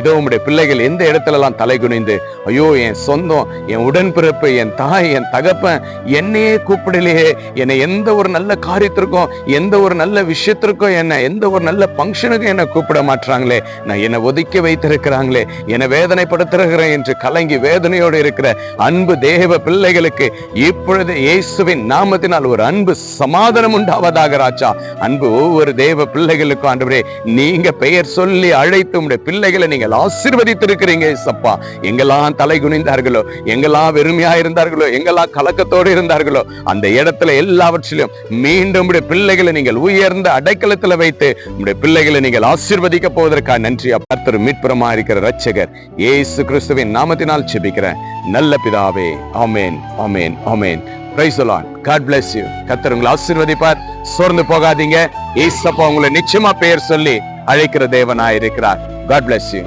இதோ உம்முடைய பிள்ளைகள் எந்த இடத்துல எல்லாம் தலை குனிந்து, ஐயோ என் சொந்தம், என் உடன்பிறப்பு, என் தாய், என் தகப்பன் என்னையே கூப்பிடலையே, என்னை எந்த ஒரு நல்ல காரியத்திற்கும், எந்த ஒரு நல்ல விஷயத்திற்கும், என்ன எந்த ஒரு நல்ல பங்கனுக்கும் என்ன கூப்பிட மாட்டாங்களே, நான் என்னை ஒதுக்கி வைத்திருக்கிறாங்களே, என்னை வேதனைப்படுத்துகிறேன் என்று கலங்கி வேதனையோடு இருக்கிற அன்பு தேவ பிள்ளைகளுக்கு இப்பொழுது இயேசுவின் நாமத்தினால் ஒரு அன்பு சமாதானம் உண்டாவதாக ராஜா. அன்பு ஒவ்வொரு தேவ பிள்ளைகளுக்கும் ஆண்டவரே, நீங்க பெயர் சொல்லி அழைத்து உம்முடைய பிள்ளைகளை நீங்கள் ஆசீர்வதித்திருக்கிறீங்க சப்பா. எங்கெல்லாம் தலை குனிந்தார்களோ, எங்கெல்லாம் வெறுமையா இருந்தார்களோ, எங்கெல்லாம் கலக்கத்தோடு இருந்தார்களோ, அந்த இடத்துல எல்லாவற்றிலும் மீண்டும் உடைய பிள்ளைகளை நீங்கள் உயர்ந்த அடைக்கலத்துல வைத்து உடைய பிள்ளைகளை நீங்கள் ஆசீர்வதிக்க போவதற்காக நன்றி. கர்த்தர் மீட்புறமா இருக்கிற இரட்சகர் இயேசு கிறிஸ்துவின் நாமத்தினால் ஜெபிக்கிறேன் நல்ல பிதாவே. ஆமென், ஆமென், ஆமென். Praise the Lord. God bless you. கர்த்தர் உங்களை ஆசீர்வதிப்பார். சோர்ந்து போகாதீங்க. இயேசப்பா உங்களை நிச்சயமா பெயர் சொல்லி அழைக்கிற தேவனாய் இருக்கிறார். God bless you.